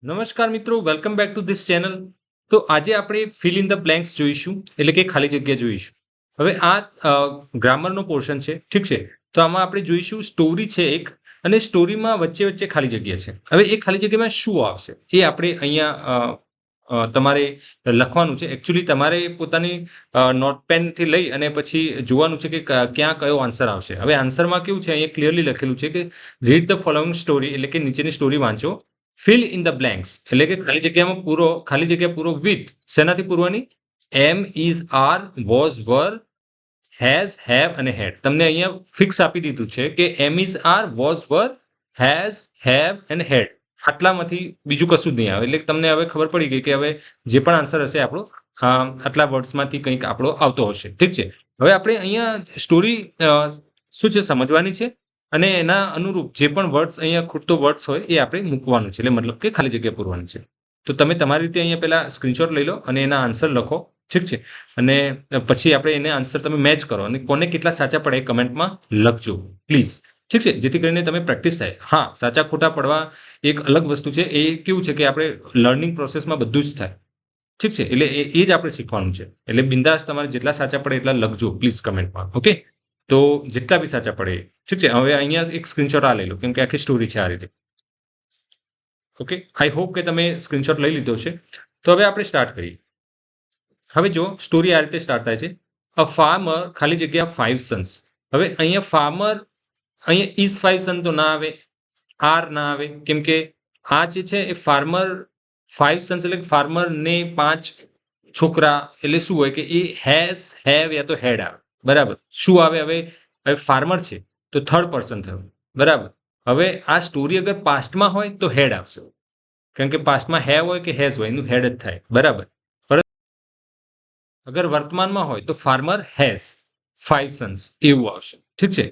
નમસ્કાર મિત્રો, welcome back to this channel. તો આજે આપણે ફિલ ઇન ધ બ્લેન્ક્સ જોઈશું, એટલે કે ખાલી જગ્યા જોઈશું. હવે આ ગ્રામરનો પોર્શન છે, ઠીક છે. તો આમાં આપણે જોઈશું સ્ટોરી છે એક, અને સ્ટોરીમાં વચ્ચે વચ્ચે ખાલી જગ્યા છે. હવે એ ખાલી જગ્યામાં શું આવશે એ આપણે અહીંયા તમારે લખવાનું છે. એકચ્યુઅલી તમારે પોતાની નોટપેનથી લઈ અને પછી જોવાનું છે કે ક્યાં કયો આન્સર આવશે. હવે આન્સરમાં કેવું છે, અહીંયા ક્લિયરલી લખેલું છે કે રીડ ધ ફોલોઈંગ સ્ટોરી, એટલે કે નીચેની સ્ટોરી વાંચો. ફિલ ઇન ધ બ્લેન્ક્સ એટલે કે ખાલી જગ્યા પૂરો વિથ શેનાથી પૂરવાની? Am, is, are, was, were, has, have અને હેડ. તમને અહીંયા ફિક્સ આપી દીધું છે કે am, is, are, was, were, has, have અને હેડ. આટલામાંથી બીજું કશું જ નહીં આવે. એટલે તમને હવે ખબર પડી ગઈ કે હવે જે પણ આન્સર હશે આપણો આટલા વર્ડ્સમાંથી કંઈક આપણો આવતો હશે. ઠીક છે. હવે આપણે અહીંયા સ્ટોરી શું છે સમજવાની છે, અને એના અનુરૂપ જે પણ વર્ડ્સ અહીંયા ખૂટતો વર્ડ્સ હોય એ આપણે મૂકવાનું છે, એટલે મતલબ કે ખાલી જગ્યા પૂરવાની છે. તો તમે તમારી રીતે અહીંયા પહેલા સ્ક્રીનશોટ લઈ લો અને એના આન્સર લખો. ઠીક છે. અને પછી આપણે એને આન્સર તમે મેચ કરો અને કોને કેટલા સાચા પડે એ કમેન્ટમાં લખજો પ્લીઝ. ઠીક છે, જેથી કરીને તમે પ્રેક્ટિસ થાય. હા, સાચા ખોટા પડવા એક અલગ વસ્તુ છે. એ કેવું છે કે આપણે લર્નિંગ પ્રોસેસમાં બધું જ થાય. ઠીક છે, એટલે એ જ આપણે શીખવાનું છે. એટલે બિંદાસ તમારે જેટલા સાચા પડે એટલા લખજો પ્લીઝ કમેન્ટમાં. ઓકે, તો જેટલા બી સાચા પડે. ઠીક છે. હવે અહીંયા એક સ્ક્રીનશોટ આ લઈ લો, કેમ કે આખી સ્ટોરી છે આ રીતે. ઓકે, આઈ હોપ કે તમે સ્ક્રીનશોટ લઈ લીધો છે. તો હવે આપણે સ્ટાર્ટ કરીએ. હવે જો સ્ટોરી આ રીતે સ્ટાર્ટ થાય છે. અ ફાર્મર ખાલી જગ્યા 5 સન્સ. હવે અહીંયા ફાર્મર, અહીંયા ઇઝ 5 સન તો ના આવે, આર ના આવે, કેમ કે આ જે છે એ ફાર્મર 5 સન્સ એટલે ફાર્મર ને 5 છોકરા, એટલે શું હોય કે એ હેઝ, હેવ યા તો હેડ આવે. બરાબર. શું આવે? હવે ફાર્મર છે તો થર્ડ પર્સન થયું. બરાબર. હવે આ સ્ટોરી અગર પાસ્ટમાં હોય તો હેડ આવશે, કારણ કે પાસ્ટમાં હેવ હોય કે હેઝ હોય એનું હેડ જ થાય. બરાબર. અગર વર્તમાનમાં હોય તો ફાર્મર હેઝ 5 સન્સ એવું આવશે. ઠીક છે.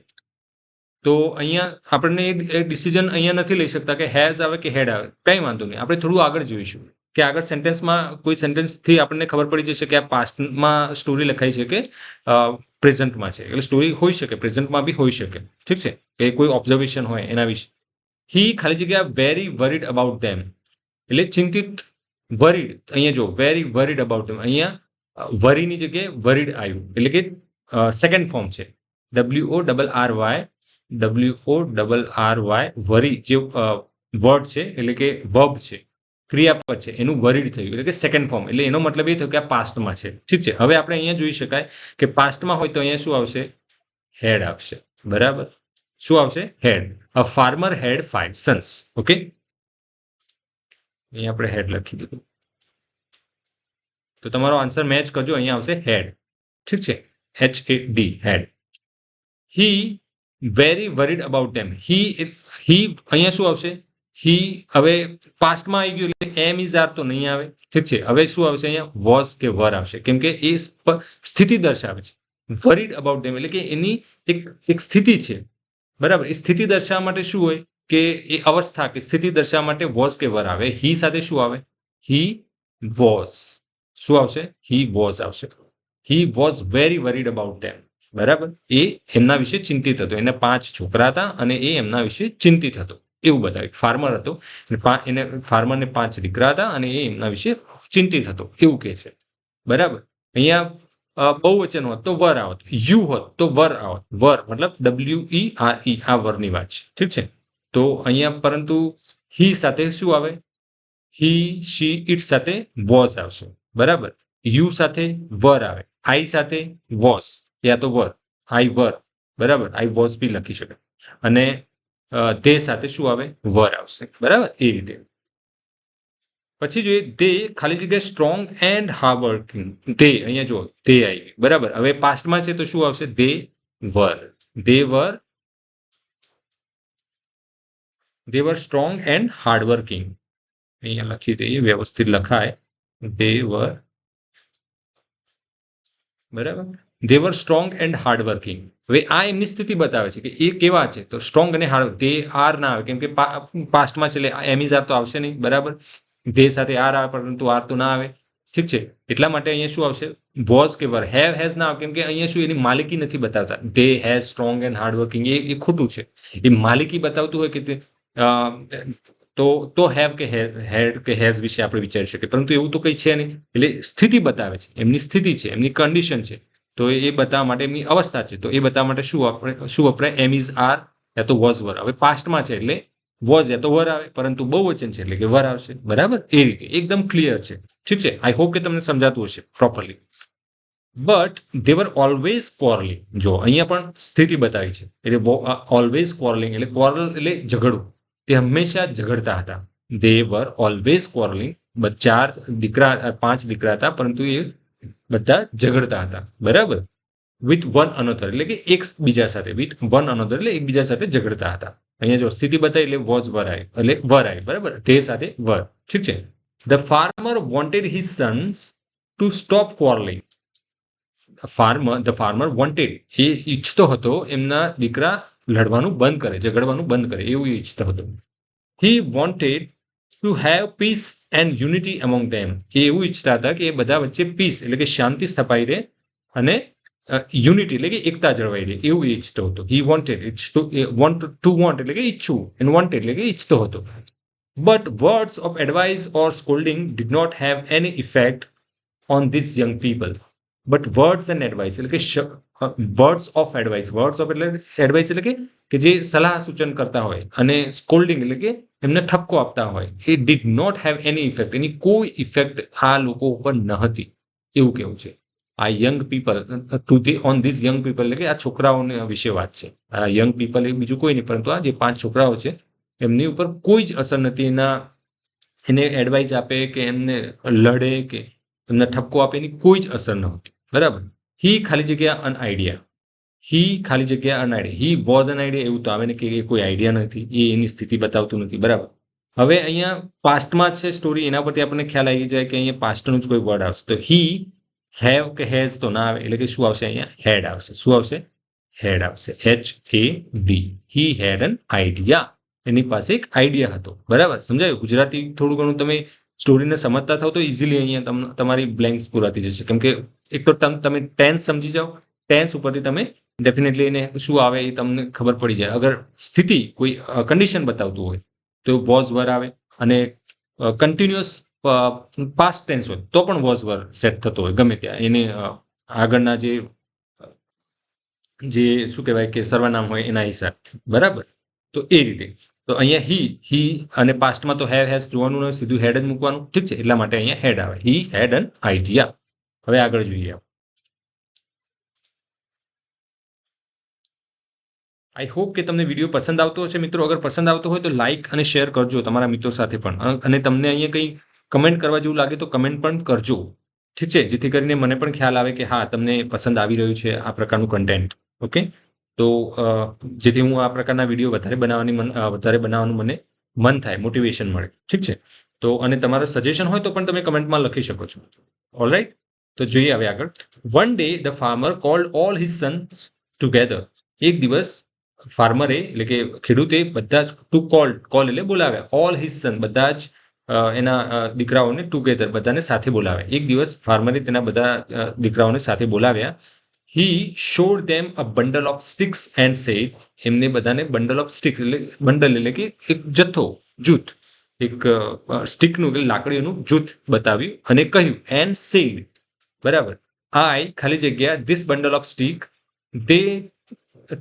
તો અહીંયા આપણને એક ડિસિઝન અહીંયા નથી લઈ શકતા કે હેઝ આવે કે હેડ આવે. કંઈ વાંધો નહીં, આપણે થોડું આગળ જોઈશું કે આગળ સેન્ટેન્સમાં કોઈ સેન્ટેન્સથી આપણને ખબર પડી જશે કે આ પાસ્ટમાં સ્ટોરી લખાઈ છે કે પ્રેઝન્ટમાં છે. એટલે સ્ટોરી હોઈ શકે, પ્રેઝન્ટમાં બી હોઈ શકે. ઠીક છે, કે કોઈ ઓબ્ઝર્વેશન હોય એના વિશે. હી ખાલી જગ્યા વેરી વરીડ અબાઉટ ધેમ, એટલે ચિંતિત. વરીડ, અહીંયા જો વેરી વરીડ અબાઉટ ધેમ, અહીંયા વરીની જગ્યાએ વરીડ આવ્યું, એટલે કે સેકન્ડ ફોર્મ છે. WORRY, વરી જે વર્ડ છે એટલે કે વર્બ છે, ક્રિયાપદ છે, એનું વરીડ થયું એટલે કે સેકન્ડ ફોર્મ. એટલે એનો મતલબ એ થયો કે આ પાસ્ટમાં છે. ઠીક છે. હવે આપણે અહીંયા જોઈ શકાય કે પાસ્ટમાં હોય તો અહીંયા શું આવશે? હેડ આવશે. બરાબર. શું આવશે? Had. A farmer had 5 sons. Okay, અહીંયા આપણે હેડ લખી દીધું. તો તમારો આન્સર મેચ કરજો. અહીંયા આવશે હેડ. ઠીક છે, HAD, had. He very worried about them. He અહીંયા શું આવશે? હી હવે પાસ્ટમાં આવી ગયું એટલે એમ, ઇઝ, આર તો નહીં આવે. ઠીક છે. હવે શું આવશે? અહીંયા વોઝ કે વર આવશે, કેમ કે એ સ્થિતિ દર્શાવે છે. વરીડ અબાઉટ ધેમ એટલે કે એની એક સ્થિતિ છે. બરાબર. એ સ્થિતિ દર્શાવવા માટે શું હોય કે એ અવસ્થા કે સ્થિતિ દર્શાવવા માટે વોઝ કે વર આવે. હી સાથે શું આવે? He was. શું આવશે? હી વોઝ આવશે. He was very worried about ધેમ. બરાબર. એ એમના વિશે ચિંતિત હતો. એને 5 છોકરા હતા અને એ એમના વિશે ચિંતિત હતો એવું બતાવ્યું. ફાર્મર હતો, એને ફાર્મરને 5 દીકરા હતા અને એ એમના વિશે ચિંતિત હતો એવું કહે છે. બરાબર. અહીંયા બહુવચન હોત તો વર આવત, યુ હોત તો વર આવત. વર મતલબ WERE, આ વરની વાત છે. ઠીક છે. તો અહીંયા પરંતુ હી સાથે શું આવે? હી, શી, ઇટ સાથે વોઝ આવશે. બરાબર. યુ સાથે વર આવે, આઈ સાથે વોઝ યા તો વર, આઈ વર. બરાબર. આઈ વોઝ બી લખી શકાય. અને તે સાથે શું આવે? વર આવશે. બરાબર. એ રીતે પછી જોઈએ દે ખાલી જગ્યાએ સ્ટ્રોંગ એન્ડ હાર્ડ વર્કિંગ. દે, અહીંયા જો દે આવી. બરાબર. હવે પાસ્ટમાં છે તો શું આવશે? દે વર. દે વર સ્ટ્રોંગ એન્ડ હાર્ડ વર્કિંગ. અહીંયા લખી દઈએ, વ્યવસ્થિત લખાય. દે વર. બરાબર. દે વર સ્ટ્રોંગ એન્ડ હાર્ડ વર્કિંગ. હવે આ એમની સ્થિતિ બતાવે છે કે એ કેવા છે. તો સ્ટ્રોંગ અને હાર્ડ. દે આર ના આવે, કેમ કે પાસ્ટમાં છે એટલે એમ, ઇઝ, આર તો આવશે નહીં. બરાબર. દે સાથે આર આવે પરંતુ આર તો ના આવે. ઠીક છે. એટલા માટે અહીંયા શું આવશે? વોઝ કે વર. હેવ, હેઝ ના આવે, કેમ કે અહીંયા શું એની માલિકી નથી બતાવતા. They has strong and hard working એ ખોટું છે. એ માલિકી બતાવતું હોય કે તો હેવ કે હેડ કે હેઝ વિશે આપણે વિચારી શકીએ, પરંતુ એવું તો કંઈ છે નહીં. એટલે સ્થિતિ બતાવે છે, એમની સ્થિતિ છે, એમની કન્ડિશન છે, તો એ બતાવવા માટે એમની અવસ્થા છે, તો એ બતાવવા માટે શું વપરાય? એમ ઇઝ આર યા તો વોઝ વર. હવે પાસ્ટમાં છે એટલે વોઝ યા તો વર આવે, પરંતુ બહુવચન છે એટલે કે વર આવશે. બરાબર? એ રીતે એકદમ ક્લિયર છે. ઠીક છે, આઈ હોપ કે તમને સમજાતું હશે properly. But they were always quarrelling. જો અહીંયા પણ સ્થિતિ બતાવી છે, એટલે ઓલવેઝ ક્વોરલિંગ એટલે ક્વોરલ એટલે ઝઘડવું. તે હંમેશા ઝઘડતા હતા. દે વર ઓલવેઝ ક્વોરલિંગ. 5 દીકરા હતા, પરંતુ એ બધા ઝઘડતા હતા. બરાબર? વિથ વન અનધર એટલે કે એકબીજા સાથે, વિથ વન અનધર એટલે એકબીજા સાથે ઝઘડતા હતા. અહીંયા જો સ્થિતિ બતાવી એટલે વોઝ વર આવી, એટલે વર આવી. બરાબર? તે સાથે વર. ઠીક છે. The farmer wanted his sons to stop quarrelling. The farmer wanted એ ઈચ્છતો હતો એમના દીકરા લડવાનું બંધ કરે, ઝઘડવાનું બંધ કરે, એવું ઈચ્છતો હતો. He wanted to have peace and unity among them. એ એવું ઈચ્છતા હતા કે એ બધા વચ્ચે પીસ એટલે કે શાંતિ સ્થપાઈ રહે અને યુનિટી એટલે કે એકતા જળવાઈ રહે, એવું ઈચ્છતો હતો. હી વોન્ટેડ ટુ વોન્ટ એટલે કે ઈચ્છવું, એન્ડ વોન્ટેડ એટલે કે ઈચ્છતો હતો. But words of advice or scolding did not have any effect on this young people. But words and advice એટલે કે words of advice, words of એટલે એડવાઇસ એટલે કે જે સલાહ સૂચન કરતા હોય, અને સ્કોલ્ડિંગ એટલે કે એમને ઠપકો આપતા હોય, એ did not have any effect, એની કોઈ ઇફેક્ટ આ લોકો ઉપર ન હતી, એવું કેવું છે. આ young people on this young people એટલે કે આ છોકરાઓને વિશે વાત છે. આ યંગ પીપલ એ બીજું કોઈ નહીં, પરંતુ આ જે 5 છોકરાઓ છે એમની ઉપર કોઈ જ અસર નથી. એને એડવાઇસ આપે કે એમને લડે કે એમને ઠપકો આપે, એની કોઈ જ અસર ન હતી. બરાબર? હી ખાલી જગ્યા અન આઈડિયા. હી ખાલી જગ્યા an idea. He was an idea એવું તો આવે ને કે એ કોઈ આઈડિયા નથી, એ એની સ્થિતિ બતાવતું નથી. બરાબર? હવે અહીંયા પાસ્ટમાં છે સ્ટોરી, એના પરથી આપણને ખ્યાલ આવી જાય કે અહીંયા પાસ્ટનું જ કોઈ વર્ડ આવશે. તો હી હેવ કે હેઝ તો ના આવે, એટલે કે શું આવશે? અહીંયા હેડ આવશે. શું આવશે? હેડ આવશે. HAD. He had an idea. એની પાસે એક આઈડિયા હતો. બરાબર? સમજાયું? ગુજરાતી થોડું ઘણું તમે સ્ટોરીને સમજતા થાવ તો ઇઝીલી અહીંયા તમારી બ્લેન્ક્સ પૂરા થઈ જશે. કેમ કે એક તો તમે ટેન્સ સમજી જાઓ, ટેન્સ ઉપરથી તમે ડેફિનેટલી એને શું આવે એ તમને ખબર પડી જાય. અગર સ્થિતિ કોઈ કન્ડિશન બતાવતું હોય તો વોઝ વર આવે, અને કન્ટિન્યુઅસ પાસ્ટ ટેન્સ હોય તો પણ વોઝ વર સેટ થતો હોય ગમે ત્યાં, એને આગળના જે શું કહેવાય કે સર્વનામ હોય એના હિસાબથી. બરાબર? તો એ રીતે. તો અહીંયા હી અને પાસ્ટમાં તો હેવ હેઝ જોવાનું નહીં, સીધું હેડ જ મૂકવાનું. ઠીક છે, એટલા માટે અહીંયા હેડ આવે. હી હેડ એન આઈડિયા. હવે આગળ જોઈએ. આઈ હોપ કે તમને વિડીયો પસંદ આવતો હશે મિત્રો. અગર પસંદ આવતો હોય તો લાઇક અને શેર કરજો તમારા મિત્રો સાથે પણ, અને તમને અહીંયા કંઈ કમેન્ટ કરવા જેવું લાગે તો કમેન્ટ પણ કરજો. ઠીક છે, જેથી કરીને મને પણ ખ્યાલ આવે કે હા તમને પસંદ આવી રહ્યું છે આ પ્રકારનું કન્ટેન્ટ. ઓકે, તો જેથી હું આ પ્રકારના વિડીયો વધારે બનાવવાનું મને મન થાય, મોટિવેશન મળે. ઠીક છે, તો અને તમારો સજેશન હોય તો પણ તમે કમેન્ટમાં લખી શકો છો. ઓલરાઈટ, તો જોઈએ હવે આગળ. One day the farmer cold all his Sons together. એક દિવસ ફાર્મરે એટલે કે ખેડૂતે બધા જ કોલ એટલે બોલાવ્યા, ઓલ હિઝ સન બધા જ એના દીકરાઓને ટુગેધર બધાને સાથે બોલાવ્યા. એક દિવસ ફાર્મરે તેના બધા દીકરાઓને સાથે બોલાવ્યા. He showed them a bundle of sticks and said. એમને બધાને બંડલ ઓફ સ્ટિક્સ એટલે બંડલ એટલે કે એક જથ્થો, જૂથ, એક સ્ટિકનું એટલે લાકડીઓનું જૂથ બતાવ્યું અને કહ્યું એન્ડ સેડ. બરાબર? આઈ ખાલી જગ્યા this bundle of stick they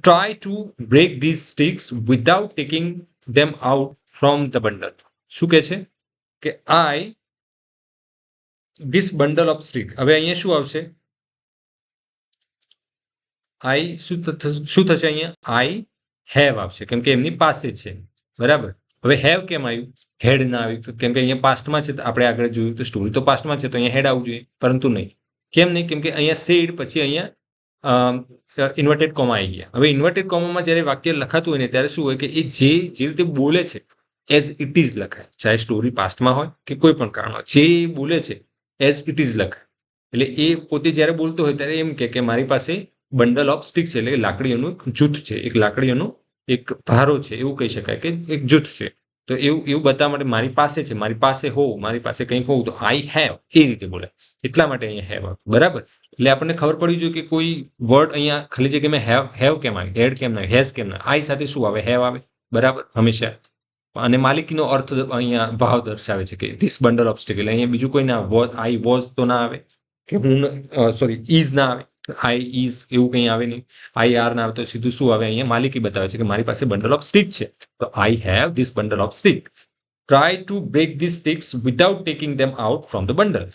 try to break these sticks without taking them out from the bundle. શું કહે છે કે I this bundle of stick. હવે અહીંયા શું આવશે? I શું થશે અહીંયા? I have આવશે, કેમ કે એમની પાસે છે. બરાબર? હવે હેવ કેમ આવ્યું? હેડ ના આવ્યું? કેમ કે અહીંયા પાસ્ટમાં છે. આપણે આગળ જોયું તો સ્ટોરી તો પાસ્ટમાં છે, તો અહીંયા હેડ આવવું જોઈએ, પરંતુ નહીં. કેમ નહીં? કેમ કે અહીંયા સેડ પછી અહીંયા ઇન્વર્ટેડ કોમા આવી ગયા. હવે ઇન્વર્ટેડ કોમામાં જ્યારે વાક્ય લખાતું હોય ને ત્યારે શું હોય કે એ જે રીતે બોલે છે એઝ ઇટ ઇઝ લખાય, ચાહે સ્ટોરી પાસ્ટમાં હોય કે કોઈ પણ કારણ હોય, જે બોલે છે એઝ ઇટ ઇઝ લખાય. એટલે એ પોતે જ્યારે બોલતો હોય ત્યારે એમ કે મારી પાસે બંડલ ઓફ સ્ટિક છે, એટલે લાકડીઓનું એક જૂથ છે, એક લાકડીઓનો એક ભારો છે, એવું કહી શકાય કે એક જૂથ છે. તો એવું બતાવવા માટે મારી પાસે છે, મારી પાસે મારી પાસે કંઈક હોવું, તો આઈ હેવ એ રીતે બોલાય. એટલા માટે અહીંયા હેવ. બરાબર? એટલે આપણને ખબર પડવી જોઈએ કે કોઈ વર્ડ અહીંયા ખાલી જગ્યામાં હેવ કેમ આવે, હેડ કેમ ના આવે, હેઝ કેમ ના આવે, આઈ સાથે શું આવે? હેવ આવે. બરાબર? હંમેશા અને માલિકીનો અર્થ અહીંયા ભાવ દર્શાવે છે કે ધીસ બંડલ ઓફ સ્ટીક, એટલે અહીંયા બીજું કોઈ ના આઈ વોઝ તો ના આવે, કે હું સોરી ઇઝ ના આવે, આઈ ઇઝ એવું કંઈ આવે નહીં, આઈ આર ના આવે, તો સીધું શું આવે, અહીંયા માલિકી બતાવે છે કે મારી પાસે બંડલ ઓફ સ્ટીક છે, તો I have this bundle of stick. Try to break this sticks without taking them out from the bundle.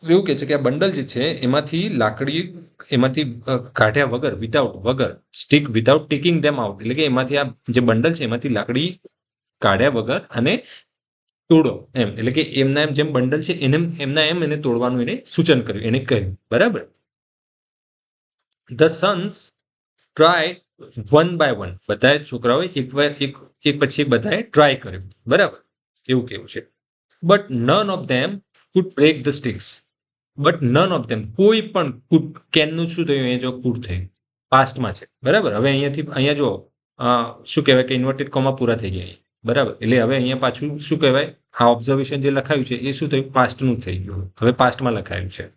એવું કે છે કે આ બંડલ જે છે એમાંથી લાકડી એમાંથી કાઢ્યા વગર, વગર stick without taking them out, એટલે કે એમાંથી આ જે બંડલ છે એમાંથી લાકડી કાઢ્યા વગર અને તોડો એમ, એટલે કે એમના એમ જેમ બંડલ છે એમના એમ એને તોડવાનું એને સૂચન કર્યું, એને કહ્યું. બરાબર. The sons try one by one, બધાએ છોકરાઓએ એક પછી બધાએ ટ્રાય કર્યું. બરાબર, એવું કેવું છે. But none of them could break the sticks. But none of them, કોઈ પણ કુડ, કેનનું શું થયું, અહીંયા જો કુડ થયું, પાસ્ટમાં છે. બરાબર. હવે અહીંયા જો શું કહેવાય કે ઇન્વર્ટેડ કોમા પૂરા થઈ ગયા. બરાબર, એટલે હવે અહીંયા પાછું શું કહેવાય, આ ઓબ્ઝર્વેશન જે લખાયું છે એ શું થયું, પાસ્ટનું થઈ ગયું, હવે પાસ્ટમાં લખાયું છે.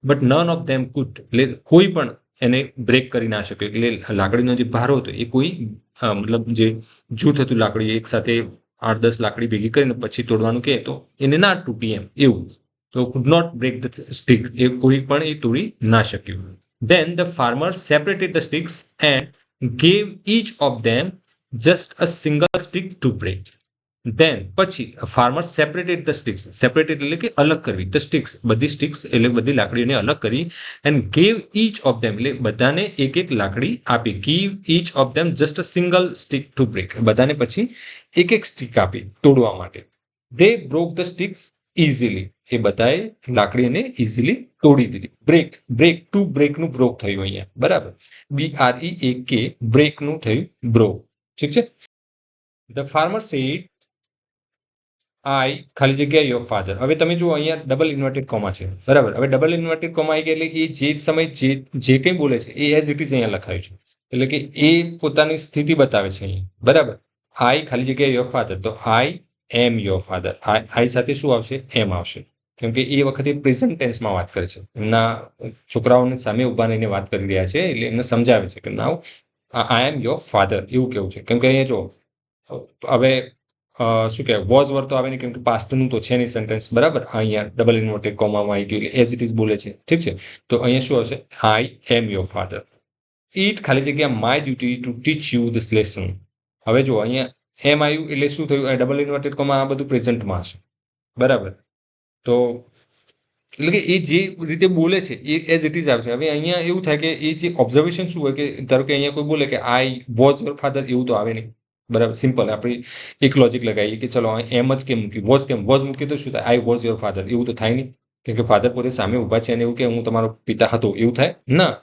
But none of them food, એટલે કોઈ પણ એને બ્રેક કરી ના શકે, એટલે લાકડીનો જે ભારો હતો એ કોઈ મતલબ જે જૂથ હતું લાકડી એક સાથે 8-10 લાકડી ભેગી કરીને પછી તોડવાનું કહે તો એને ના તૂટી એમ, એવું. તો could not break the stick, એ કોઈ પણ એ તોડી ના શક્યું. Then the farmer separated the sticks and gave each of them just a single stick to break. Then પછી farmer separated the sticks, separated એટલે કે અલગ કરવી, the sticks બધી sticks એટલે બધી લાકડીઓને અલગ કરી, and gave each of them એટલે બધાને એક એક લાકડી આપી, give each of them just a single stick to break, બધાને પછી એક સ્ટિક આપી તોડવા માટે. They broke the sticks easily, એ બધાએ લાકડીને ઇઝીલી તોડી દીધી. બ્રેક ટુ બ્રેકનું બ્રોક થયું અહીંયા. બરાબર, BREAK, બ્રેકનું થયું બ્રોક. ઠીક છે. ધ ફાર્મર સેડ આઈ ખાલી જગ્યા યોર ફાધર. હવે તમે જુઓ અહીંયા ડબલ ઇન્વર્ટેડ કોમા છે. બરાબર, હવે ડબલ ઇન્વર્ટેડ કોમા આવી ગયા એટલે એ જે સમય જે કંઈ બોલે છે એ એઝ ઇટ ઇઝ અહીંયા લખાયું છે, એટલે કે એ પોતાની સ્થિતિ બતાવે છે અહીંયા. બરાબર, આઈ ખાલી જગ્યા યોર ફાધર, તો આઈ એમ યોર ફાધર, આઈ સાથે શું આવશે, એમ આવશે, કેમ કે એ વખતે પ્રેઝન્ટ ટેન્સમાં વાત કરે છે, એમના છોકરાઓની સામે ઉભા રહીને વાત કરી રહ્યા છે, એટલે એમને સમજાવે છે કે નાવ આઈ એમ યોર ફાધર, એવું કેવું છે. કેમ કે અહીંયા જો હવે શું કહેવાય, વોઝ વર્તો આવે ને, કેમ કે પાસ્ટનું તો છે નહીં સેન્ટેન્સ. બરાબર, અહીંયા ડબલ ઇન્વર્ટેડ કોમામાં આવી ગયું એટલે એઝ ઇટ ઇઝ બોલે છે. ઠીક છે, તો અહીંયા શું આવશે, આઈ એમ યોર ફાધર. ઇટ ખાલી જગ્યા my duty to teach you this lesson. હવે જો અહીંયા એમ આવ્યું એટલે શું થયું, ડબલ ઇન્વર્ટેડ કોમા આ બધું પ્રેઝન્ટમાં હશે. બરાબર, તો એટલે કે એ જે રીતે બોલે છે એ એઝ ઇટ ઇઝ આવશે. હવે અહીંયા એવું થાય કે એ જે ઓબ્ઝર્વેશન શું હોય કે ધારો કે અહીંયા કોઈ બોલે કે આઈ વોઝ યોર ફાધર, એવું તો આવે નહીં. બરાબર, સિમ્પલ આપણે એક લોજિક લગાવીએ કે ચલો એમ જ કેમ મૂકી, વોઝ મૂકી તો શું થાય, આઈ વોઝ યોર ફાધર, એવું તો થાય નહીં, કેમ કે ફાધર પોતે સામે ઊભા છે અને એવું કે હું તમારો પિતા હતો, એવું થાય ના.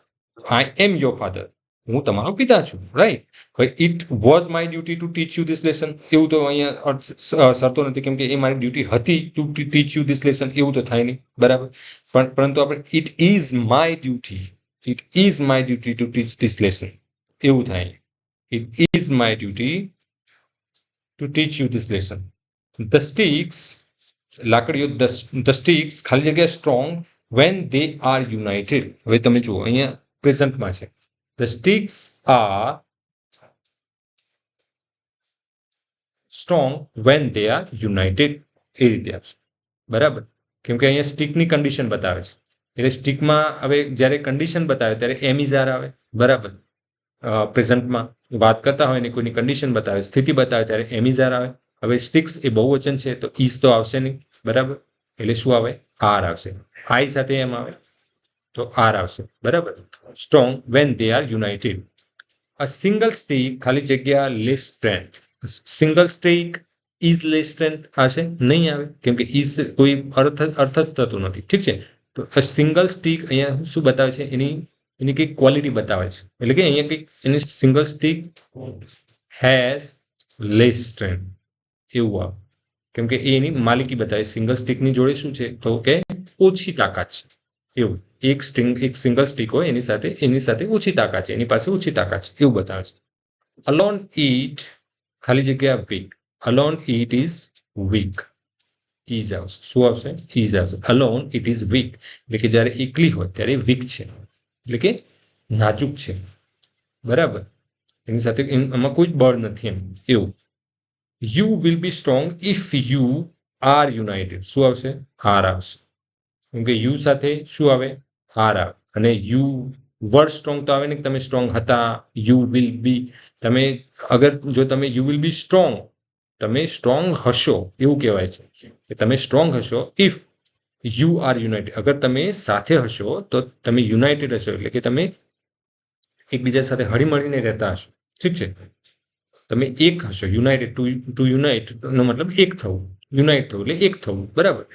આઈ એમ યોર ફાધર, હું તમારો પિતા છું. રાઈટ. હવે it was my duty to teach you this lesson, એવું તો અહીંયા શરતો નથી, કેમ કે એ મારી ડ્યુટી હતી to teach you this lesson, એવું તો થાય નહીં. બરાબર, પરંતુ આપણે it is my duty to teach this lesson, એવું થાય. It is my duty to teach you this lesson. The sticks, લાકડીઓ, the sticks ખાલી જગ્યા strong when they are united. હવે તમે જુઓ અહીંયા પ્રેઝન્ટમાં છે, the sticks are strong when they are united, એ રીતે આવશે. બરાબર, કેમ કે અહીંયા સ્ટિકની કન્ડિશન બતાવે છે, એટલે સ્ટિકમાં હવે જ્યારે કન્ડિશન બતાવે ત્યારે એમ ઇઝ આર આવે. બરાબર, પ્રેઝન્ટમાં વાત કરતા હોય ને કોઈની કન્ડિશન બતાવે, સ્થિતિ બતાવે ત્યારે એમ ઇઝ આર આવે. હવે સ્ટિક્સ એ બહુવચન છે તો ઇઝ તો આવશે નહીં. બરાબર, એટલે શું આવે, આર આવશે. આઈ સાથે એમ આવે તો આર આવશે. બરાબર, strong when they are united. A single stick ખાલી જગ્યા less strength, single stick is less strength આવશે નહીં, આવે, કેમ કે ઇઝ કોઈ અર્થ જ થતો નથી. ઠીક છે, તો અ સિંગલ સ્ટિક અહીંયા શું બતાવે છે, એની કંઈક ક્વોલિટી બતાવે છે, એટલે કે અહીંયા કંઈક any single stick has less strength એવું આવે, કેમ કે એની માલિકી બતાવે. સિંગલ સ્ટિકની જોડે શું છે તો કે ઓછી તાકાત છે, એવું. એક સિંગલ સ્ટિક હોય એની સાથે ઓછી તાકાત છે, એની પાસે ઓછી તાકાત છે, એવું બતાવે છે. અલોન ઇટ ખાલી જગ્યા weak, alone it is weak, is આવશે. શું આવશે, ઇઝ આવશે. અલોન ઇટ ઇઝ વીક, એટલે કે જ્યારે એકલી હોય ત્યારે વીક છે, એટલે કે નાજુક છે. બરાબર, એની સાથે આમાં કોઈ બળ નથી એમ, એવું. You will B strong if you R United. શું આવશે? આર આવશે. કેમ કે યુ સાથે શું આવે? આર આવે. અને યુ વર્ડ સ્ટ્રોંગ તો આવે ને કે તમે સ્ટ્રોંગ હતા. યુ વિલ બી, તમે અગર જો તમે યુ વિલ બી સ્ટ્રોંગ, તમે સ્ટ્રોંગ હશો એવું કહેવાય છે કે તમે સ્ટ્રોંગ હશો ઇફ યુ આર યુનાઇટેડ. અગર તમે સાથે હશો તો તમે યુનાઇટેડ હશો, એટલે કે તમે એકબીજા સાથે હળીમળીને રહેતા હશો. ઠીક છે, તમે એક હશો. યુનાઇટેડ, ટુ યુનાઇટ નો મતલબ એક થવું, યુનાઇટ થવું એટલે એક થવું, બરાબર.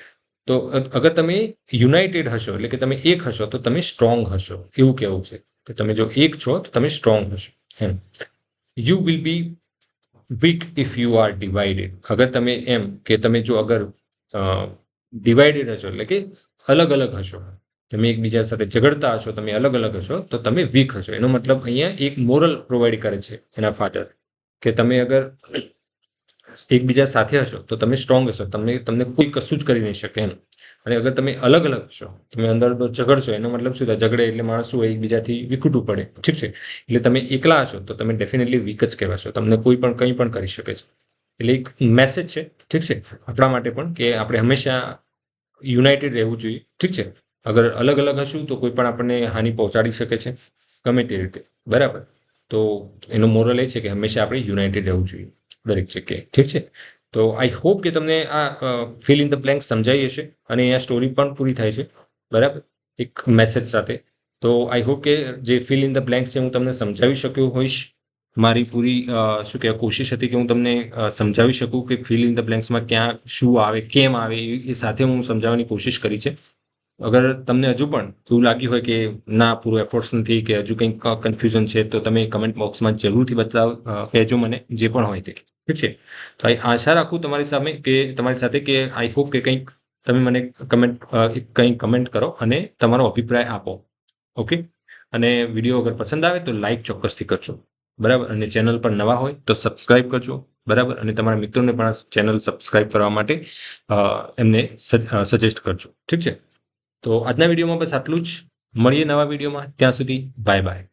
તો અગર તમે યુનાઇટેડ હશો એટલે કે તમે એક હશો તો તમે સ્ટ્રોંગ હશો એવું કહેવું છે કે તમે જો એક છો તો તમે સ્ટ્રોંગ હશો એમ. You will be weak if you are divided. અગર તમે એમ કે તમે જો અગર ડિવાઇડેડ હશો એટલે કે અલગ અલગ હશો, તમે એકબીજા સાથે ઝઘડતા હશો, તમે અલગ અલગ હશો તો તમે વીક હશો. એનો મતલબ અહીંયા એક મોરલ પ્રોવાઈડ કરે છે એના ફાધર કે તમે અગર એકબીજા સાથે હશો તો તમે સ્ટ્રોંગ હશો, તમને કોઈ કશું જ કરી નહીં શકે એમ. અને અગર તમે અલગ અલગ હશો, તમે અંદર ઝઘડશો, એનો મતલબ શું થાય? ઝઘડે એટલે માણસ શું એકબીજાથી વિખૂટવું પડે. ઠીક છે, એટલે તમે એકલા હશો તો તમે ડેફિનેટલી વીક જ કહેવાશો, તમને કોઈ પણ કંઈ પણ કરી શકે છે. એટલે એક મેસેજ છે, ઠીક છે, આપણા માટે પણ કે આપણે હંમેશા યુનાઇટેડ રહેવું જોઈએ. ઠીક છે, અગર અલગ અલગ હશું તો કોઈ પણ આપણને હાનિ પહોંચાડી શકે છે ગમે તે રીતે, બરાબર. તો એનો મોરલ એ છે કે હંમેશા આપણે યુનાઇટેડ રહેવું જોઈએ દરેક જગ્યાએ. ઠીક છે, તો આઈ હોપ કે તમને આ ફિલ ઇન ધ બ્લેન્ક સમજાઈ હશે અને અહીંયા સ્ટોરી પણ પૂરી થાય છે, બરાબર, એક મેસેજ સાથે. તો આઈ હોપ કે જે ફિલ ઇન ધ બ્લેન્ક્સ છે હું તમને સમજાવી શક્યો હોઈશ. મારી પૂરી શું કહેવાય કોશિશ હતી કે હું તમને સમજાવી શકું કે ફિલ ઇન ધ બ્લેન્ક્સમાં ક્યાં શું આવે, કેમ આવે, એ સાથે હું સમજાવવાની કોશિશ કરી છે. અગર તમને હજુ પણ એવું લાગ્યું હોય કે ના પૂરું એફર્ટ્સ નથી કે હજુ કંઈક કન્ફ્યુઝન છે તો તમે કમેન્ટ બોક્સમાં જરૂરથી કહેજો મને, જે પણ હોય તે. ઠીક છે, તો આશા રાખું તમારી સાથે કે આઈ હોપ કે કંઈક તમે મને કંઈક કમેન્ટ કરો અને તમારો અભિપ્રાય આપો. ઓકે, અને વિડીયો અગર પસંદ આવે તો લાઈક ચોક્કસથી કરજો, બરાબર. અને ચેનલ પર નવા હોય તો સબસ્ક્રાઇબ કરજો, બરાબર. અને તમારા મિત્રોને પણ આ ચેનલ સબસ્ક્રાઇબ કરવા માટે એમને સજેસ્ટ કરજો. ઠીક છે, તો આજના વિડીયોમાં બસ આટલું જ. મળીએ નવા વિડીયોમાં, ત્યાં સુધી બાય બાય.